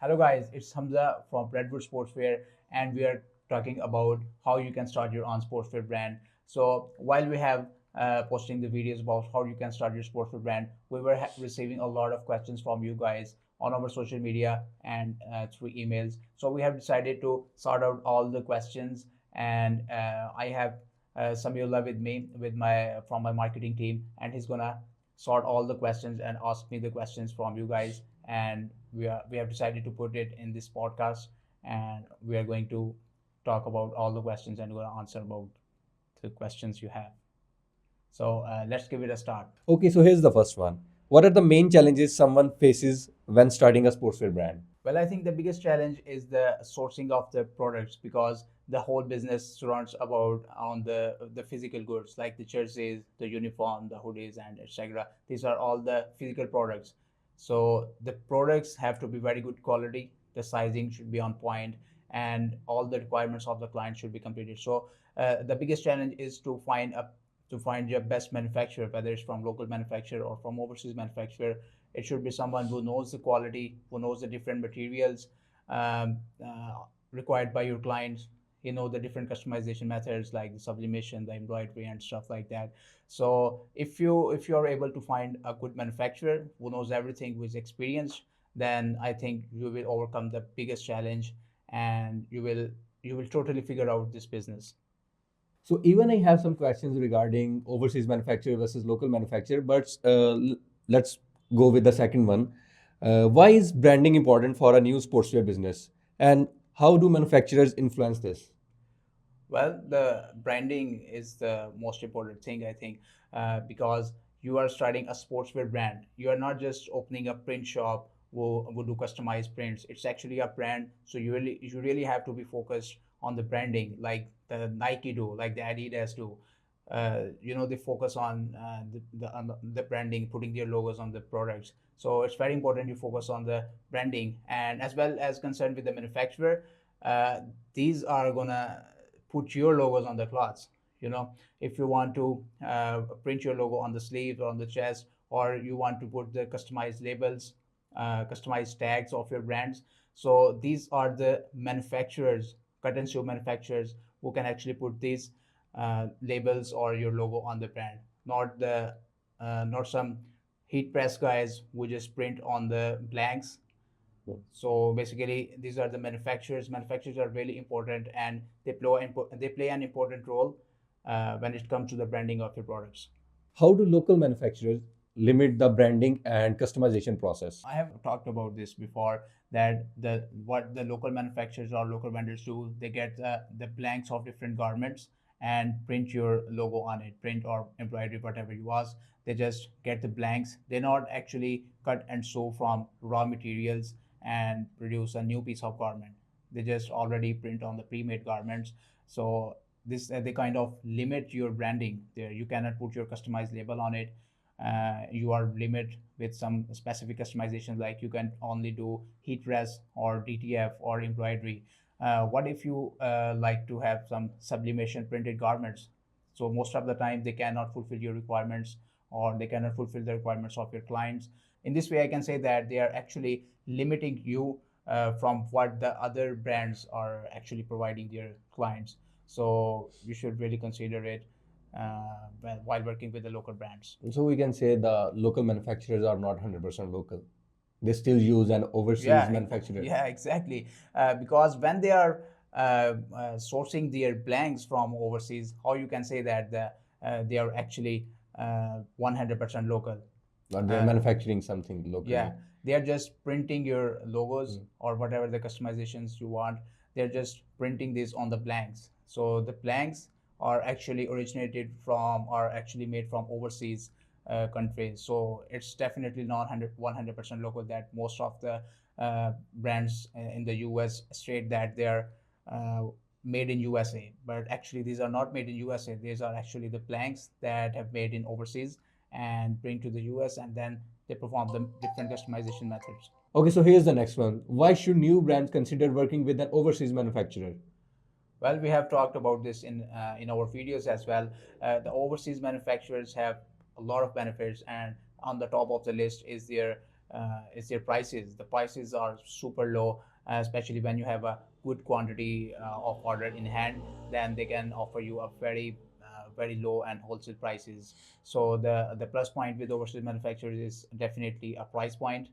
Hello guys, it's Hamza from Redwood Sportswear, and we are talking about how you can start your own sportswear brand. So while we have posting the videos about how you can start your sportswear brand, we were receiving a lot of questions from you guys on our social media and through emails. So we have decided to sort out all the questions, and I have Samuela with me with my from my marketing team, and he's gonna sort all the questions and ask me the questions from you guys, and we have decided to put it in this podcast, and we are going to talk about all the questions and we're going to answer about the questions you have. So let's give it a start. Okay, so here's the first one. What are the main challenges someone faces when starting a sportswear brand? Well, I think the biggest challenge is the sourcing of the products, because the whole business surrounds about on the physical goods like the jerseys, the uniform, the hoodies, and etc. These are all the physical products. So the products have to be very good quality. The sizing should be on point, and all the requirements of the client should be completed. So the biggest challenge is to find your best manufacturer, whether it's from local manufacturer or from overseas manufacturer. It should be someone who knows the quality, who knows the different materials um, uh, required by your clients. You know the different customization methods like the sublimation, the embroidery, and stuff like that. So if you are able to find a good manufacturer who knows everything, who is experienced, then I think you will overcome the biggest challenge, and you will totally figure out this business. So even I have some questions regarding overseas manufacturer versus local manufacturer, but let's go with the second one. Why is branding important for a new sportswear business, and how do manufacturers influence this? Well, the branding is the most important thing, I think, because you are starting a sportswear brand. You are not just opening a print shop who do customized prints. It's actually a brand, so you really have to be focused on the branding, like the Nike do, like the Adidas do. They focus on the branding, putting their logos on the products. So it's very important you focus on the branding, and as well as concerned with the manufacturer. Uh, these are gonna put your logos on the cloths. If you want to print your logo on the sleeves or on the chest, or you want to put the customized labels, customized tags of your brands. So these are the manufacturers, cut and sew manufacturers, who can actually put these labels or your logo on the brand, not some heat press guys who just print on the blanks. So basically, these are the manufacturers. Manufacturers are really important, and they play an important role when it comes to the branding of your products. How do local manufacturers limit the branding and customization process? I have talked about this before, that the what the local manufacturers or local vendors do, they get the blanks of different garments and print your logo on it, print or embroidery, whatever you ask. They just get the blanks. They not actually cut and sew from raw materials and produce a new piece of garment. They just already print on the pre-made garments. So this they kind of limit your branding there. You cannot put your customized label on it. You are limited with some specific customizations, like you can only do heat press or DTF or embroidery. What if you like to have some sublimation printed garments? So most of the time they cannot fulfill your requirements, or they cannot fulfill the requirements of your clients. In this way, I can say that they are actually limiting you from what the other brands are actually providing their clients. So you should really consider it while working with the local brands. So we can say the local manufacturers are not 100% local. They still use an overseas Yeah, manufacturer. yeah, exactly. Because when they are sourcing their blanks from overseas, how you can say that they are actually 100% local? But they're manufacturing something locally. Yeah, they are just printing your logos or whatever the customizations you want. They're just printing this on the blanks. So the blanks are actually made from overseas countries. So it's definitely not 100% local. That most of the brands in the US state that they are uh, made in USA, but actually these are not made in USA. These are actually the blanks that have made in overseas and bring to the US, and then they perform the different customization methods. Okay, so here's the next one. Why should new brands consider working with an overseas manufacturer? Well, we have talked about this in our videos as well. The overseas manufacturers have a lot of benefits, and on the top of the list is their is their prices. The prices are super low, especially when you have a good quantity of order in hand. Then they can offer you a very low and wholesale prices. So the plus point with overseas manufacturers is definitely a price point,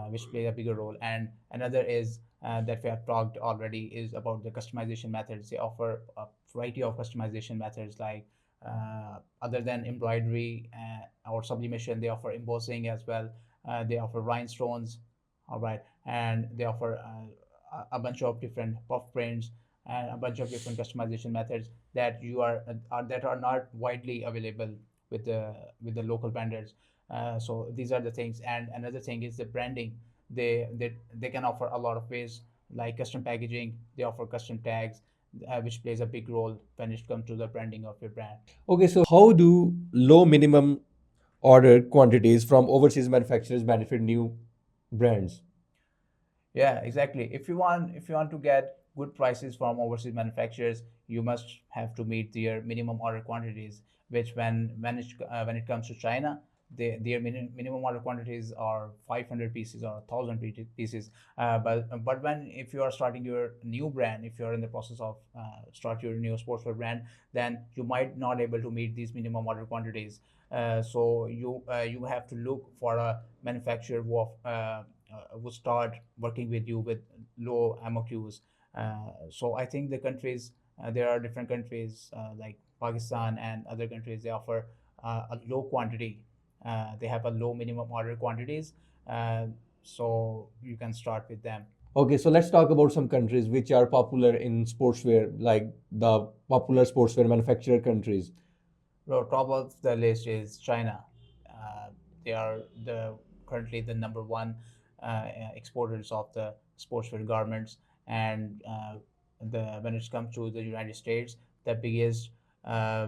which play a bigger role. And another is that we have talked already is about the customization methods. They offer a variety of customization methods, like other than embroidery or sublimation, they offer embossing as well. They offer rhinestones, all right, and they offer a bunch of different puff prints and a bunch of different customization methods that that are not widely available with the local vendors. So these are the things. And another thing is the branding. They can offer a lot of ways, like custom packaging. They offer custom tags, which plays a big role when it comes to the branding of your brand. Okay, so how do low minimum order quantities from overseas manufacturers benefit new brands? Yeah, exactly. If you want to get good prices from overseas manufacturers, you must have to meet their minimum order quantities, which when it comes to China, their minimum order quantities are 500 pieces or 1,000 pieces. But when if you are starting your new brand, if you are in the process of start your new sportswear brand, then you might not able to meet these minimum order quantities. So you have to look for a manufacturer would start working with you with low MOQs. So I think the countries, there are different countries like Pakistan and other countries, they offer a low quantity. They have a low minimum order quantities. Uh, so you can start with them. Okay, so let's talk about some countries which are popular in sportswear, like the popular sportswear manufacturer countries. So top of the list is China. Uh, they are currently the number one exporters of the sportswear garments, and the when it comes to the United States, the biggest uh,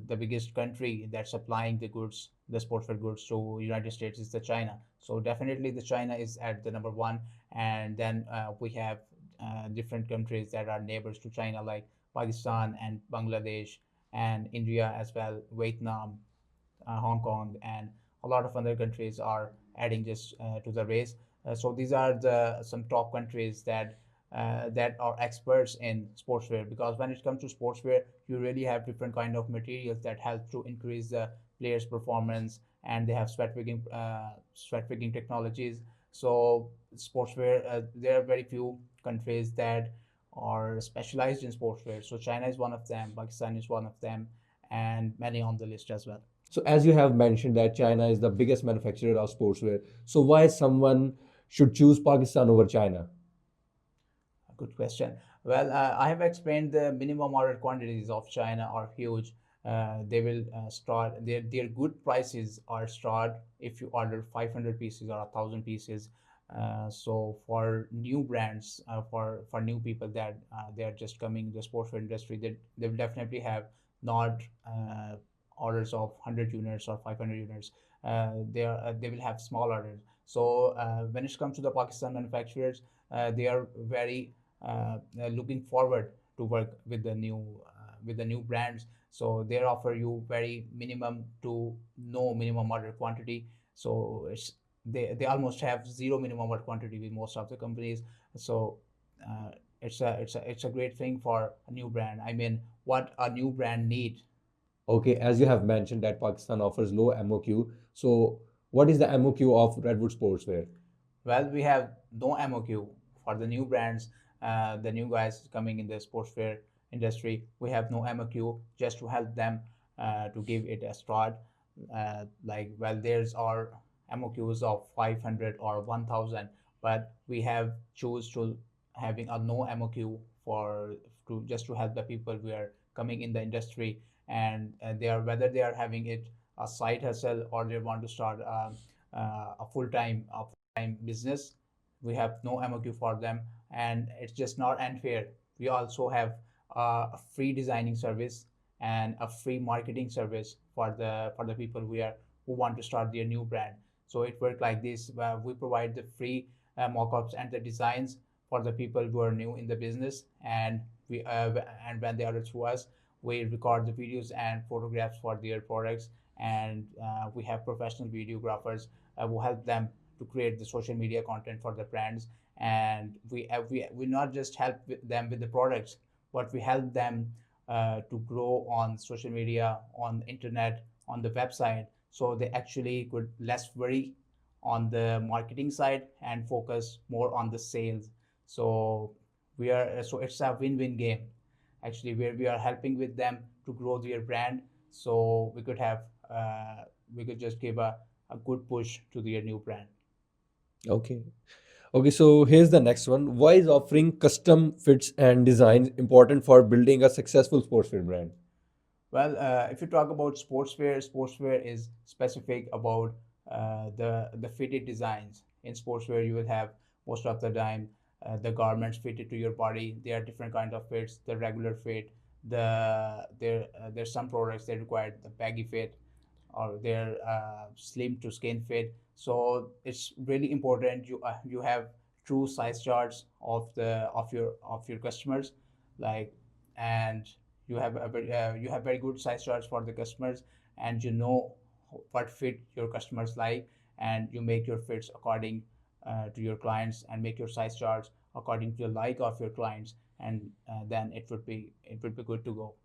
the biggest country that's supplying the sportswear goods to United States is the China. So definitely the China is at the number one, and then we have different countries that are neighbors to China, like Pakistan and Bangladesh and India as well, Vietnam, Hong Kong, and a lot of other countries are adding just to the race. So these are the some top countries that are experts in sportswear, because when it comes to sportswear, you really have different kind of materials that help to increase the player's performance, and they have sweat wicking technologies. So sportswear, there are very few countries that are specialized in sportswear. So China is one of them, Pakistan is one of them, and many on the list as well. So as you have mentioned that China is the biggest manufacturer of sportswear, so why someone should choose Pakistan over China? Good question. Well, I have explained the minimum order quantities of China are huge. They will start their good prices are start if you order 500 pieces or 1,000 pieces. So for new brands, for new people that they are just coming in the sportswear industry, they will definitely have not orders of 100 units or 500 units. They will have small orders. So when it comes to the Pakistan manufacturers, they are very looking forward to work with the new brands. So they offer you very minimum to no minimum order quantity. So they almost have zero minimum order quantity with most of the companies. So it's a great thing for a new brand. I mean, what a new brand need. Okay, as you have mentioned that Pakistan offers low MOQ, so what is the MOQ of Redwood Sportswear? Well, we have no MOQ for the new brands, the new guys coming in the sportswear industry. We have no MOQ just to help them to give it a start. There's our MOQs of 500 or 1,000, but we have choose to having a no MOQ for to just to help the people who are coming in the industry, and they are whether they are having it a side hustle or they want to start a full time business. We have no MOQ for them, and it's just not unfair. We also have a free designing service and a free marketing service for the people who want to start their new brand. So it works like this. We provide the free mock-ups and the designs for the people who are new in the business, and and when they order through us, we record the videos and photographs for their products, and we have professional videographers who help them to create the social media content for the brands. And we not just help them with the products, but we help them to grow on social media, on the internet, on the website, so they actually could less worry on the marketing side and focus more on the sales. So so it's a win-win game actually, where we are helping with them to grow their brand, so we could just give a good push to their new brand. Okay. Okay, so here's the next one. Why is offering custom fits and designs important for building a successful sportswear brand? Well, if you talk about sportswear, sportswear is specific about the fitted designs. In sportswear, you will have most of the time the garments fitted to your body. There are different kinds of fits. The regular fit, there's some products that require the baggy fit, or they're slim to skin fit. So it's really important you have true size charts of your customers, like, and you have very good size charts for the customers, and you know what fit your customers like, and you make your fits according to your clients, and make your size charts according to the like of your clients, and then it would be good to go.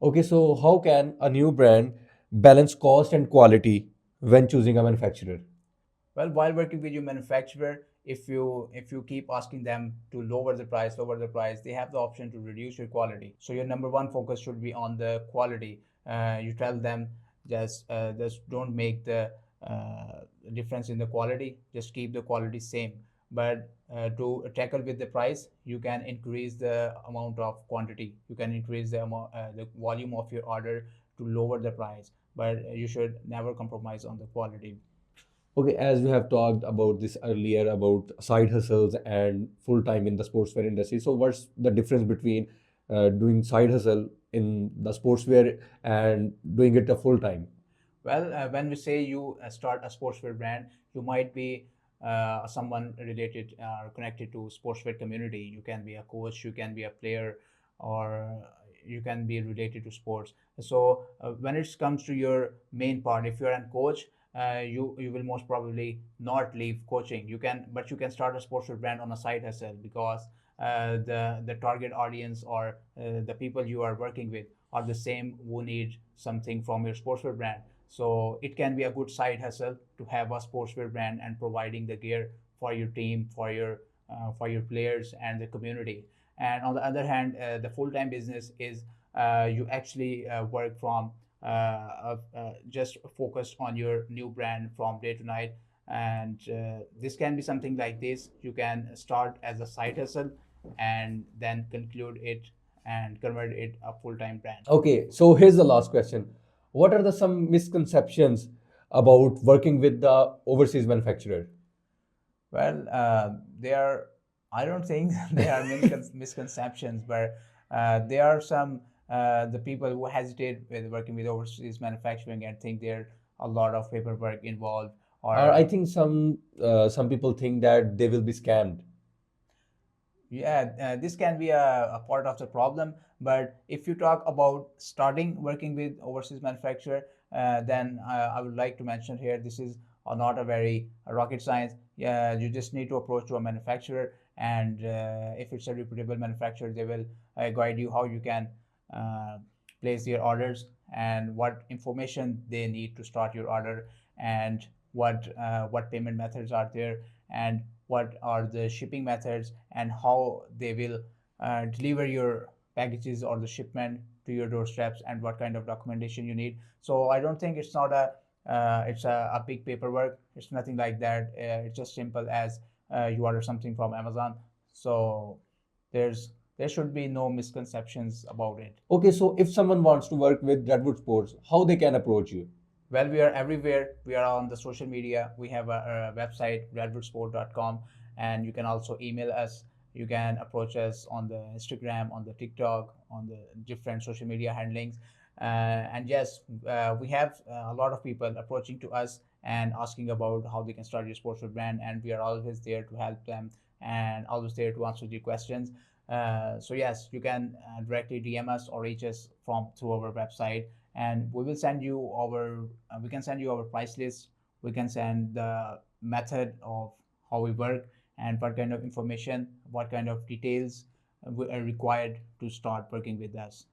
Okay, so how can a new brand balance cost and quality when choosing a manufacturer? Well, while working with your manufacturer, if you keep asking them to lower the price, they have the option to reduce your quality. So your number one focus should be on the quality. You tell them just don't make the difference in the quality. Just keep the quality same. But to tackle with the price, you can increase the amount of quantity. You can increase the volume of your order to lower the price. But you should never compromise on the quality. Okay, as we have talked about this earlier about side hustles and full time in the sportswear industry. So, what's the difference between doing side hustle in the sportswear and doing it a full time? Well, when we say you start a sportswear brand, you might be someone related or connected to sportswear community. You can be a coach, you can be a player, or you can be related to sports. So when it comes to your main part, if you're a coach, you will most probably not leave coaching. But you can start a sportswear brand on a side hustle, because the target audience, or the people you are working with, are the same who need something from your sportswear brand. So it can be a good side hustle to have a sportswear brand and providing the gear for your team, for your players and the community. And on the other hand, the full-time business is you actually work from just focused on your new brand from day to night. And this can be something like this. You can start as a side hustle and then conclude it and convert it a full-time brand. Okay, so here's the last question. What are the some misconceptions about working with the overseas manufacturer? Well, there are, I don't think there are misconceptions, but there are some the people who hesitate with working with overseas manufacturing and think there a lot of paperwork involved, Or or I think some people think that they will be scammed. yeah, this can be a part of the problem. But if you talk about starting working with overseas manufacturer, then I would like to mention here, this is not a very rocket science. Yeah, you just need to approach to a manufacturer, and if it's a reputable manufacturer, they will guide you how you can uh, place your orders, and what information they need to start your order, and what payment methods are there, and what are the shipping methods, and how they will deliver your packages or the shipment to your doorsteps, and what kind of documentation you need. So I don't think it's a big paperwork. It's nothing like that. It's just simple as you order something from Amazon. So there should be no misconceptions about it. Okay, so if someone wants to work with Redwood Sports, how they can approach you? Well, we are everywhere. We are on the social media. We have a website, redwoodsport.com, and you can also email us. You can approach us on the Instagram, on the TikTok, on the different social media handlings. And yes, we have a lot of people approaching to us and asking about how they can start your sportswear brand, and we are always there to help them and always there to answer your questions. So yes, you can directly DM us or reach us from through our website, and we can send you our price list We can send the method of how we work and what kind of information, what kind of details are required to start working with us.